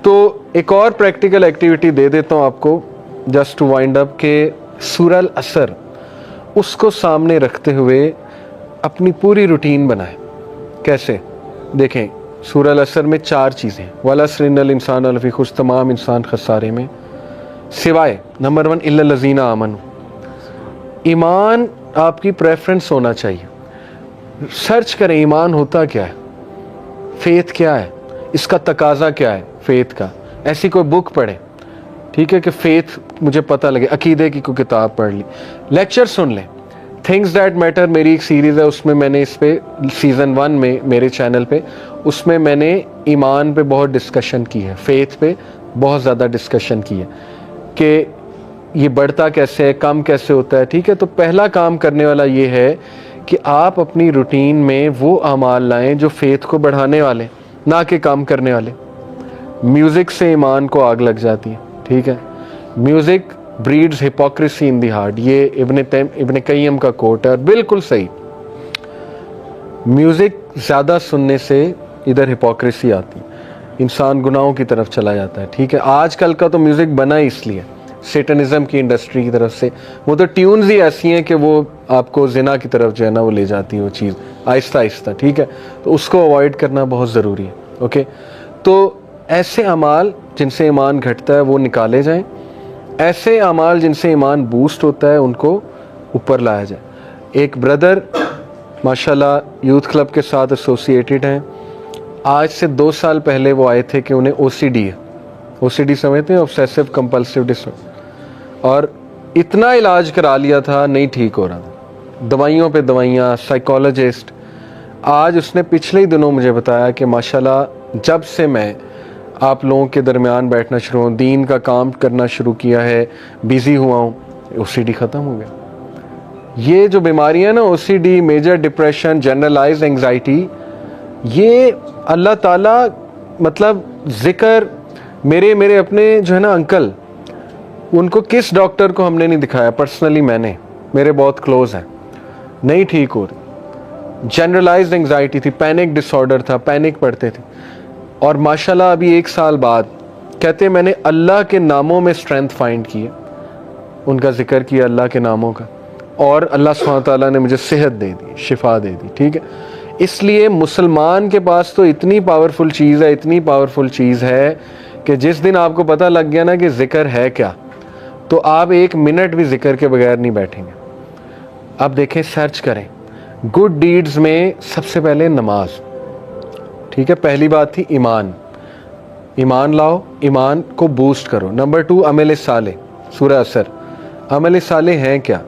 तो एक और प्रैक्टिकल एक्टिविटी दे देता हूँ आपको जस्ट टू वाइंड अप के सूरह अल असर उसको सामने रखते हुए अपनी पूरी रूटीन बनाएं। कैसे? देखें, सूरह अल असर में 4 चीज़ें, वल अस्र इन्नल इंसान लफी खुस्र, तमाम इंसान खसारे में, सिवाय नंबर 1 इल्लल लज़ीना आमनू। ईमान आपकी प्रेफरेंस होना चाहिए। सर्च करें ईमान होता क्या है, फेथ क्या है, इसका तकाजा क्या है फेथ का। ऐसी कोई बुक पढ़ें, ठीक है, कि फेथ मुझे पता लगे, अकीदे की कोई किताब पढ़ ली, लेक्चर सुन लें। थिंग्स दैट मैटर मेरी एक सीरीज़ है, उसमें मैंने इस पे सीज़न 1 में मेरे चैनल पे उसमें मैंने ईमान पे बहुत डिस्कशन की है, फेथ पे बहुत ज़्यादा डिस्कशन की है कि ये बढ़ता कैसे है, कम कैसे होता है। ठीक है, तो पहला काम करने वाला ये है कि आप अपनी रूटीन में वो अमाल लाएं जो फेथ को बढ़ाने वाले, ना कि कम करने वाले। म्यूज़िक से ईमान को आग लग जाती है। ठीक है, music breeds hypocrisy in the heart, ये इब्न कय्यम का कोट है और बिल्कुल सही। म्यूज़िक ज़्यादा सुनने से इधर हिपोक्रेसी आती है, इंसान गुनाहों की तरफ चला जाता है। ठीक है, आजकल का तो म्यूज़िक बना ही इसलिए सेटनिज़म की इंडस्ट्री की तरफ से, वो तो ट्यून्स ही ऐसी हैं कि वो आपको जिना की तरफ जो है ना वो ले जाती है वो चीज़ आहिस्ता आहिस्ता। ठीक है, तो उसको अवॉइड करना बहुत ज़रूरी है। ओके, तो ऐसे अमाल जिनसे ईमान घटता है वो निकाले जाएं, ऐसे अमाल जिनसे ईमान बूस्ट होता है उनको ऊपर लाया जाए। एक ब्रदर माशाल्लाह यूथ क्लब के साथ एसोसिएटेड हैं, आज से 2 साल पहले वो आए थे कि उन्हें ओसीडी है, ओसीडी समझते हैं, ऑब्सेसिव कंपल्सिव डिसऑर्डर, और इतना इलाज करा लिया था नहीं ठीक हो रहा था, दवाइयों पे दवाइयाँ, साइकोलॉजिस्ट। आज उसने पिछले ही दिनों मुझे बताया कि माशाल्लाह जब से मैं आप लोगों के दरमियान बैठना शुरू हूँ, दीन का काम करना शुरू किया है, बिज़ी हुआ हूँ, ओसीडी ख़त्म हो गया। ये जो बीमारियाँ ना, OCD, major depression, generalise anxiety, ये अल्लाह ताला मतलब ज़िक्र मेरे अपने जो है ना अंकल, उनको किस डॉक्टर को हमने नहीं दिखाया, पर्सनली मैंने, मेरे बहुत क्लोज हैं, नहीं ठीक हो रही। जनरलाइज्ड एंग्जाइटी थी, पैनिक डिसऑर्डर था, पैनिक पड़ते थे, और माशाल्लाह अभी 1 साल बाद कहते मैंने अल्लाह के नामों में स्ट्रेंथ फाइंड की है, उनका जिक्र किया अल्लाह के नामों का, और अल्लाह सुब्हानहू तआला ने मुझे सेहत दे दी, शिफा दे दी। ठीक है, इसलिए मुसलमान के पास तो इतनी पावरफुल चीज़ है, इतनी पावरफुल चीज़ है कि जिस दिन आपको पता लग गया ना कि जिक्र है क्या, तो आप 1 मिनट भी जिक्र के बगैर नहीं बैठेंगे। अब देखें, सर्च करें गुड डीड्स में सबसे पहले नमाज। ठीक है, पहली बात थी ईमान, ईमान लाओ, ईमान को बूस्ट करो। नंबर 2 अमल साले, सूरह असर। अमल साले हैं क्या?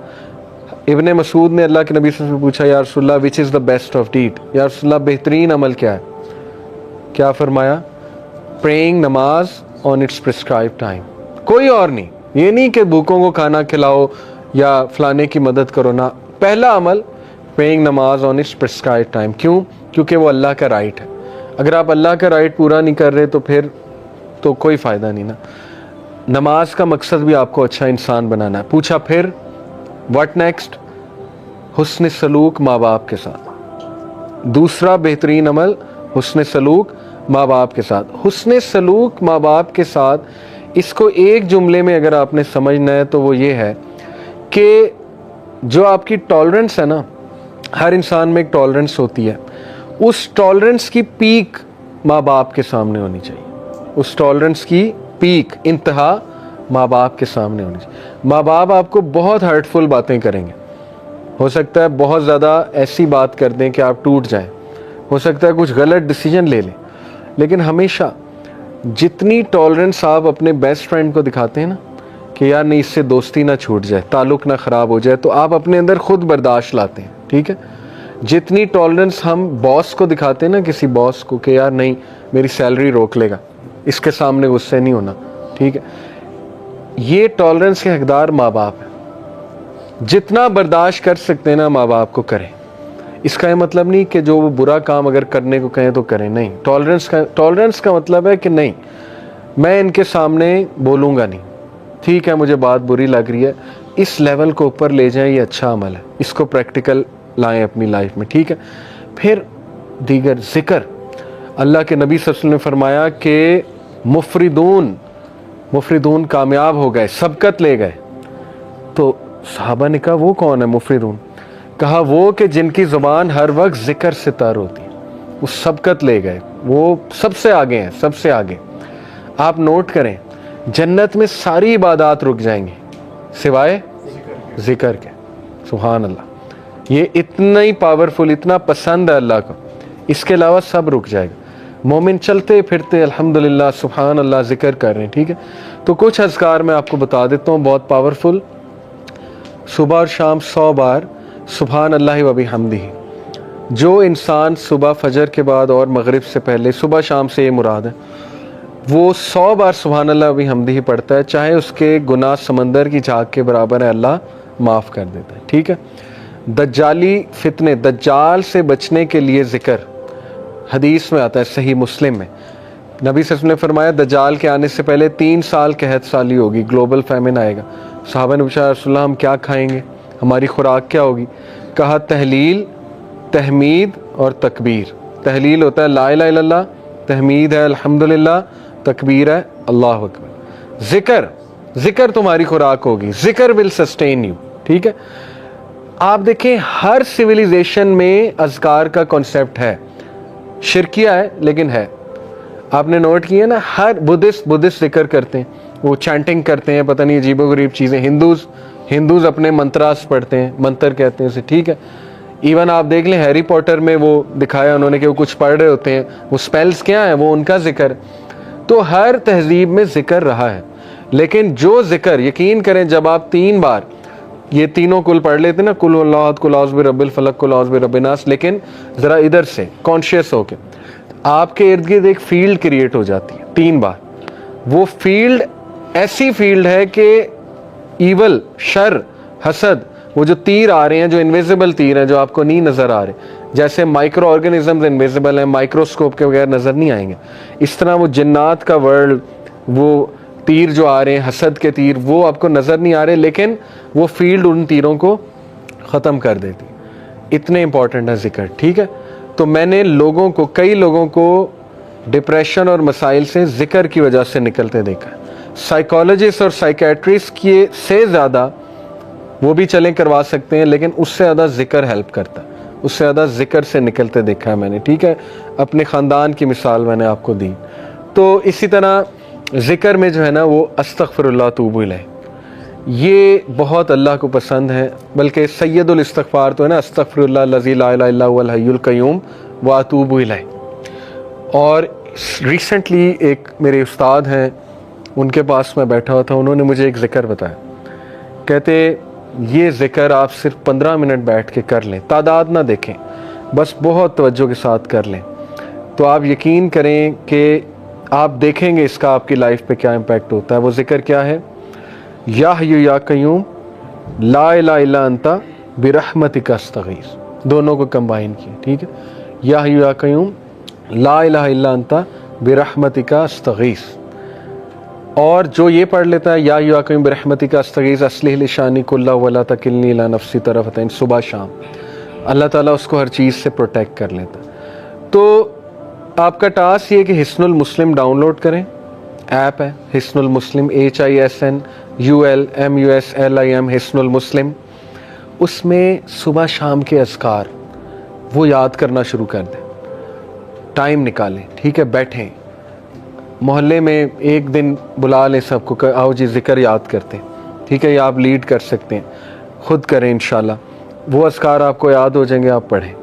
इब्ने मसूद ने अल्लाह के नबी से पूछा, या रसूलल्लाह which is the best of deed, या रसूलल्लाह बेहतरीन अमल क्या है? क्या फरमाया? प्रेइंग, नमाज ऑन इट्स प्रिस्क्राइब टाइम, कोई और नहीं। ये नहीं कि भूखों को खाना खिलाओ या फलाने की मदद करो ना, पहला अमल प्रेइंग नमाज ऑन इट्स प्रिस्क्राइब टाइम। क्यों? क्योंकि वो अल्लाह का राइट है। अगर आप अल्लाह का राइट पूरा नहीं कर रहे तो फिर तो कोई फ़ायदा नहीं ना। नमाज का मकसद भी आपको अच्छा इंसान बनाना है। पूछा फिर व्हाट नेक्स्ट? हुस्न सलूक माँ बाप के साथ। दूसरा बेहतरीन अमल हुस्न सलूक माँ बाप के साथ। हुस्न सलूक माँ बाप के साथ, इसको एक जुमले में अगर आपने समझना है तो वो ये है कि जो आपकी टॉलरेंस है ना, हर इंसान में एक टॉलरेंस होती है, उस टॉलरेंस की पीक माँ बाप के सामने होनी चाहिए। उस टॉलरेंस की पीक, इंतहा माँ बाप के सामने होनी चाहिए। माँ बाप आपको बहुत हर्टफुल बातें करेंगे, हो सकता है बहुत ज़्यादा ऐसी बात कर दें कि आप टूट जाएं, हो सकता है कुछ गलत डिसीजन ले लें, लेकिन हमेशा जितनी टॉलरेंस आप अपने बेस्ट फ्रेंड को दिखाते हैं ना कि यार नहीं इससे दोस्ती ना छूट जाए, ताल्लुक़ ना ख़राब हो जाए, तो आप अपने अंदर खुद बर्दाश्त लाते हैं। ठीक है, जितनी टॉलरेंस हम बॉस को दिखाते हैं ना, किसी बॉस को, कि यार नहीं मेरी सैलरी रोक लेगा, इसके सामने गुस्से नहीं होना। ठीक है, ये टॉलरेंस के हकदार माँ बाप हैं। जितना बर्दाश्त कर सकते हैं ना माँ बाप को करें। इसका ये मतलब नहीं कि जो वो बुरा काम अगर करने को कहें तो करें, नहीं। टॉलरेंस का मतलब है कि नहीं, मैं इनके सामने बोलूँगा नहीं, ठीक है मुझे बात बुरी लग रही है, इस लेवल को ऊपर ले जाएं, ये अच्छा अमल है, इसको प्रैक्टिकल लाएं अपनी लाइफ में। ठीक है, फिर दीगर जिक्र, अल्लाह के नबी सल्लल्लाहु अलैहि वसल्लम ने फरमाया कि मुफरिदून कामयाब हो गए, सबकत ले गए। तो सहाबा ने कहा वो कौन है मुफरिदून? कहा वो कि जिनकी ज़ुबान हर वक्त ज़िक्र से तर होती है, वो सबकत ले गए, वो सबसे आगे हैं, सबसे आगे। आप नोट करें, जन्नत में सारी इबादत रुक जाएंगी सिवाय ज़िक्र के। सुभान अल्लाह, ये इतना ही पावरफुल, इतना पसंद है अल्लाह को, इसके अलावा सब रुक जाएगा। मोमिन चलते फिरते अल्हम्दुलिल्लाह सुभान अल्लाह ज़िक्र कर रहे हैं, ठीक है। तो कुछ अज़कार मैं आपको बता देता हूँ, बहुत पावरफुल। सुबह और शाम 100 बार सुभान अल्लाह व बिहम्दिही। जो इंसान सुबह फजर के बाद और मगरिब से पहले, सुबह शाम से ये मुराद है, वो 100 बार सुभान अल्लाह व बिहम्दिही पढ़ता है, चाहे उसके गुनाह समंदर की झाग के बराबर है, अल्लाह माफ़ कर देता है, ठीक है। दज्जाली फितने, दज्जाल से बचने के लिए ज़िक्र हदीस में आता है, सही मुस्लिम में नबी सल्लल्लाहु अलैहि वसल्लम ने फरमाया दज्जाल के आने से पहले 3 साल कहत साली होगी, ग्लोबल फैमिन आएगा। सहाबा ने पूछा रसूलल्लाह हम क्या खाएंगे, हमारी खुराक क्या होगी? कहा तहलील, तहमीद और तकबीर। तहलील होता है ला इलाहा इल्लल्लाह, तहमीद है अल्हम्दुलिल्लाह, तकबीर है अल्लाहु अकबर। ज़िक्र तुम्हारी खुराक होगी, ज़िक्र विल सस्टेन यू, ठीक है। आप देखें हर सिविलाइजेशन में अज़कार का कॉन्सेप्ट है, शिरकिया है लेकिन है। आपने नोट किया ना, हर बुद्धिस्ट ज़िक्र करते हैं, वो चैंटिंग करते हैं, पता नहीं अजीबोगरीब चीज़ें। हिंदूज़ अपने मंत्रास पढ़ते हैं, मंत्र कहते हैं उसे, ठीक है। इवन आप देख लें हैरी पॉटर में वो दिखाया उन्होंने कि वो कुछ पढ़ रहे होते हैं, वो स्पेल्स क्या है, वो उनका ज़िक्र। तो हर तहजीब में ज़िक्र रहा है, लेकिन जो ज़िक्र, यकीन करें जब आप 3 बार ये तीनों कुल पढ़ लेते ना, कुल अल्लाह, कुल औज़ बिरब्बिल फलक, कुल औज़ बिरब्बिन नास, लेकिन ज़रा इधर से कॉन्शियस होके आपके इर्द गिर्द एक फील्ड क्रिएट हो जाती है 3 बार। वो फील्ड ऐसी फील्ड है कि ईवल, शर, हसद, वो जो तीर आ रहे हैं, जो इनविजिबल तीर हैं, जो आपको नहीं नज़र आ रहे, जैसे माइक्रो ऑर्गेनिजम्स इनविजिबल हैं, माइक्रोस्कोप के बगैर नज़र नहीं आएंगे, इस तरह वो जिन्नात का वर्ल्ड, वो तीर जो आ रहे हैं, हसद के तीर, वो आपको नज़र नहीं आ रहे, लेकिन वो फील्ड उन तीरों को ख़त्म कर देती। इतने इंपॉर्टेंट है ज़िक्र, ठीक है। तो मैंने कई लोगों को डिप्रेशन और मसाइल से ज़िक्र की वजह से निकलते देखा है। साइकोलॉजिस्ट और साइकेट्रिस्ट के से ज़्यादा वो भी चलें करवा सकते हैं, लेकिन उससे ज़्यादा ज़िक्र हेल्प करता है, उससे ज़्यादा ज़िक्र से निकलते देखा है मैंने, ठीक है। अपने ख़ानदान की मिसाल मैंने आपको दी। तो इसी तरह ज़िक्र में जो है ना, वो अस्तग़फ़िरुल्लाह तूबू इलैह, ये बहुत अल्लाह को पसंद है। बल्कि सैयदुल इस्तिग़फ़ार तो है ना, अस्तग़फ़िरुल्लाह लज़ी ला इलाहा इल्ला हुवल हय्युल क़य्यूम व अतूबु इलैह। और रिसेंटली एक मेरे उस्ताद हैं, उनके पास मैं बैठा हुआ था, उन्होंने मुझे एक ज़िक्र बताया। कहते ये ज़िक्र आप सिर्फ 15 मिनट बैठ के कर लें, तादाद ना देखें, बस बहुत तवज्जो के साथ कर लें, तो आप यकीन करें कि आप देखेंगे इसका आपकी लाइफ पे क्या इम्पैक्ट होता है। वो ज़िक्र क्या है? या हय्यु या क़य्यूम ला इलाहा इल्ला अंता बिरहमतिका अस्तगीस। दोनों को कंबाइन किया, ठीक है। या हय्यु या क़य्यूम ला इलाहा इल्ला अंता बिरहमतिका अस्तगीस। और जो ये पढ़ लेता है या हय्यु या क़य्यूम बिरहमतिका अस्तगीस अस्लिह लिशानी कुल्लहु वला तकिलनी इला नफ्सी तरफ़तैन, सुबह शाम, अल्लाह ताला उसको हर चीज़ से प्रोटेक्ट कर लेता है। तो आपका टास्क ये कि हिस्नुल मुस्लिम डाउनलोड करें, ऐप है हिस्नुल मुस्लिम, HISNULMUSLIM, हिस्नुल मुस्लिम। उसमें सुबह शाम के अज़कार वो याद करना शुरू कर दें, टाइम निकालें, ठीक है। बैठें, मोहल्ले में एक दिन बुला लें सबको, आओ जी ज़िक्र याद करते हैं, ठीक है। या आप लीड कर सकते हैं, ख़ुद करें इंशाल्लाह, वो अज़कार आपको याद हो जाएंगे, आप पढ़ें।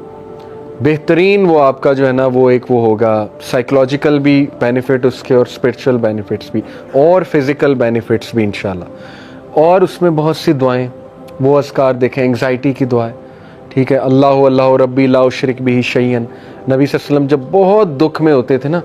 बेहतरीन वो आपका जो है ना, वो एक वो होगा, साइकोलॉजिकल भी बेनिफिट उसके और स्पिरिचुअल बेनिफिट्स भी और फिज़िकल बेनिफिट्स भी इंशाल्लाह। और उसमें बहुत सी दुआएं, वो अज़कार देखें, एंग्जाइटी की दुआ है, ठीक है। अल्लाहु अल्लाहु रब्बी ला उशरिक बिही शैयन। नबी सल्लल्लाहु अलैहि वसल्लम जब बहुत दुख में होते थे ना,